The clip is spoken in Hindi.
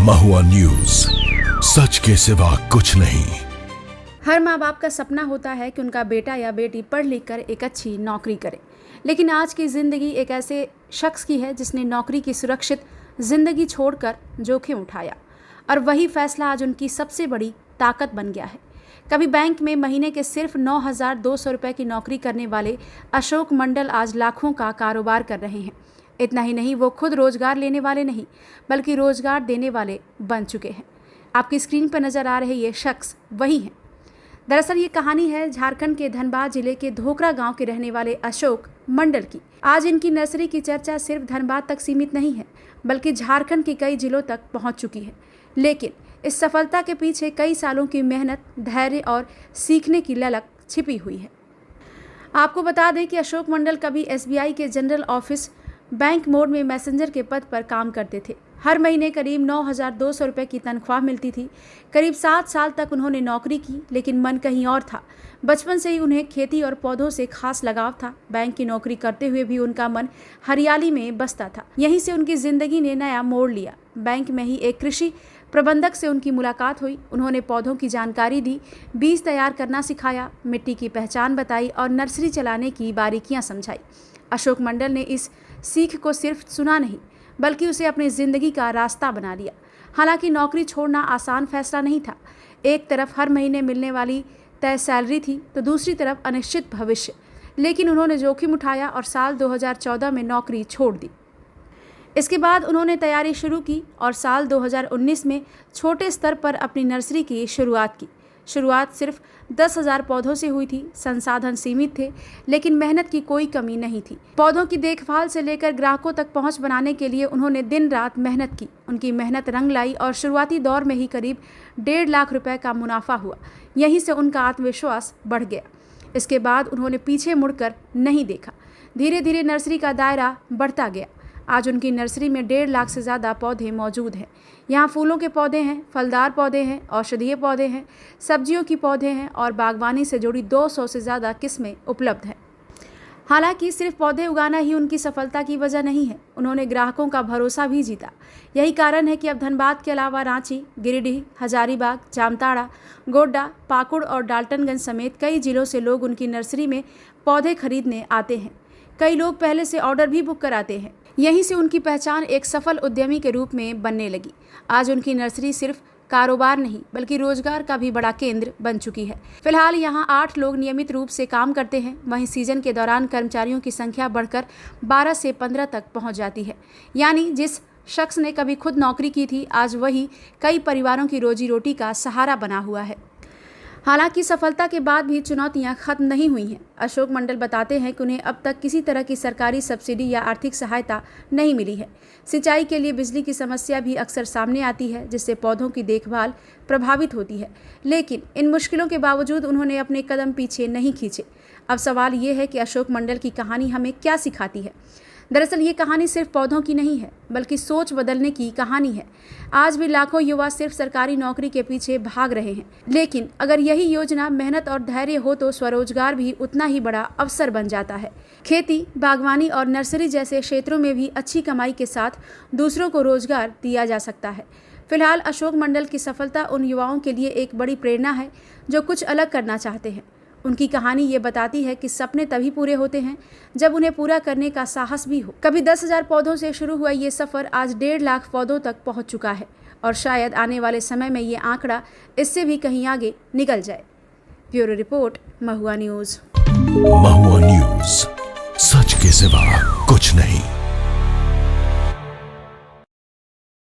महुआ न्यूज, सच के सिवा कुछ नहीं। हर माँ बाप का सपना होता है कि उनका बेटा या बेटी पढ़ लिख कर एक अच्छी नौकरी करे, लेकिन आज की ज़िंदगी एक ऐसे शख्स की है जिसने नौकरी की सुरक्षित ज़िंदगी छोड़कर जोखिम उठाया और वही फैसला आज उनकी सबसे बड़ी ताकत बन गया है। कभी बैंक में महीने के सिर्फ 9,200 रुपये की नौकरी करने वाले अशोक मंडल आज लाखों का कारोबार कर रहे हैं। इतना ही नहीं, वो खुद रोजगार लेने वाले नहीं बल्कि रोजगार देने वाले बन चुके हैं। आपकी स्क्रीन पर नजर आ रहे ये शख्स वही हैं। दरअसल ये कहानी है झारखंड के धनबाद जिले के धोकरा गांव के रहने वाले अशोक मंडल की। आज इनकी नर्सरी की चर्चा सिर्फ धनबाद तक सीमित नहीं है बल्कि झारखंड के कई जिलों तक पहुंच चुकी है। लेकिन इस सफलता के पीछे कई सालों की मेहनत, धैर्य और सीखने की ललक छिपी हुई है। आपको बता दें कि अशोक मंडल कभी SBI के जनरल ऑफिस बैंक मोड में मैसेंजर के पद पर काम करते थे। हर महीने करीब 9,200 रुपये की तनख्वाह मिलती थी। करीब 7 साल तक उन्होंने नौकरी की, लेकिन मन कहीं और था। बचपन से ही उन्हें खेती और पौधों से खास लगाव था। बैंक की नौकरी करते हुए भी उनका मन हरियाली में बसता था। यहीं से उनकी जिंदगी ने नया मोड़ लिया। बैंक में ही एक कृषि प्रबंधक से उनकी मुलाकात हुई। उन्होंने पौधों की जानकारी दी, बीज तैयार करना सिखाया, मिट्टी की पहचान बताई और नर्सरी चलाने की बारीकियां समझाई। अशोक मंडल ने इस सीख को सिर्फ सुना नहीं बल्कि उसे अपनी ज़िंदगी का रास्ता बना लिया। हालांकि नौकरी छोड़ना आसान फैसला नहीं था। एक तरफ हर महीने मिलने वाली तय सैलरी थी तो दूसरी तरफ अनिश्चित भविष्य। लेकिन उन्होंने जोखिम उठाया और साल 2014 में नौकरी छोड़ दी। इसके बाद उन्होंने तैयारी शुरू की और साल 2019 में छोटे स्तर पर अपनी नर्सरी की शुरुआत की। शुरुआत सिर्फ 10,000 पौधों से हुई थी। संसाधन सीमित थे, लेकिन मेहनत की कोई कमी नहीं थी। पौधों की देखभाल से लेकर ग्राहकों तक पहुंच बनाने के लिए उन्होंने दिन रात मेहनत की। उनकी मेहनत रंग लाई और शुरुआती दौर में ही करीब 1.5 लाख रुपए का मुनाफा हुआ। यहीं से उनका आत्मविश्वास बढ़ गया। इसके बाद उन्होंने पीछे मुड़कर नहीं देखा। धीरे धीरे नर्सरी का दायरा बढ़ता गया। आज उनकी नर्सरी में 1.5 लाख से ज़्यादा पौधे मौजूद हैं। यहाँ फूलों के पौधे हैं, फलदार पौधे हैं, औषधीय पौधे हैं, सब्जियों की पौधे हैं और बागवानी से जुड़ी 200 से ज़्यादा किस्में उपलब्ध हैं। हालांकि सिर्फ पौधे उगाना ही उनकी सफलता की वजह नहीं है। उन्होंने ग्राहकों का भरोसा भी जीता। यही कारण है कि अब धनबाद के अलावा रांची, गिरिडीह, हजारीबाग, जामताड़ा, गोड्डा, पाकुड़ और डाल्टनगंज समेत कई जिलों से लोग उनकी नर्सरी में पौधे खरीदने आते हैं। कई लोग पहले से ऑर्डर भी बुक कराते हैं। यहीं से उनकी पहचान एक सफल उद्यमी के रूप में बनने लगी। आज उनकी नर्सरी सिर्फ कारोबार नहीं बल्कि रोजगार का भी बड़ा केंद्र बन चुकी है। फिलहाल यहाँ 8 लोग नियमित रूप से काम करते हैं। वहीं सीजन के दौरान कर्मचारियों की संख्या बढ़कर 12 से 15 तक पहुँच जाती है। यानी जिस शख्स ने कभी खुद नौकरी की थी, आज वही कई परिवारों की रोजी रोटी का सहारा बना हुआ है। हालांकि सफलता के बाद भी चुनौतियां खत्म नहीं हुई हैं। अशोक मंडल बताते हैं कि उन्हें अब तक किसी तरह की सरकारी सब्सिडी या आर्थिक सहायता नहीं मिली है। सिंचाई के लिए बिजली की समस्या भी अक्सर सामने आती है, जिससे पौधों की देखभाल प्रभावित होती है। लेकिन इन मुश्किलों के बावजूद उन्होंने अपने कदम पीछे नहीं खींचे। अब सवाल ये है कि अशोक मंडल की कहानी हमें क्या सिखाती है। दरअसल ये कहानी सिर्फ पौधों की नहीं है बल्कि सोच बदलने की कहानी है। आज भी लाखों युवा सिर्फ सरकारी नौकरी के पीछे भाग रहे हैं, लेकिन अगर यही योजना, मेहनत और धैर्य हो तो स्वरोजगार भी उतना ही बड़ा अवसर बन जाता है। खेती, बागवानी और नर्सरी जैसे क्षेत्रों में भी अच्छी कमाई के साथ दूसरों को रोजगार दिया जा सकता है। फिलहाल अशोक मंडल की सफलता उन युवाओं के लिए एक बड़ी प्रेरणा है जो कुछ अलग करना चाहते हैं। उनकी कहानी ये बताती है कि सपने तभी पूरे होते हैं जब उन्हें पूरा करने का साहस भी हो। कभी 10,000 पौधों से शुरू हुआ ये सफ़र आज 1.5 लाख पौधों तक पहुंच चुका है और शायद आने वाले समय में ये आंकड़ा इससे भी कहीं आगे निकल जाए। ब्यूरो रिपोर्ट, महुआ न्यूज़। महुआ न्यूज, सच के सिवा कुछ नहीं।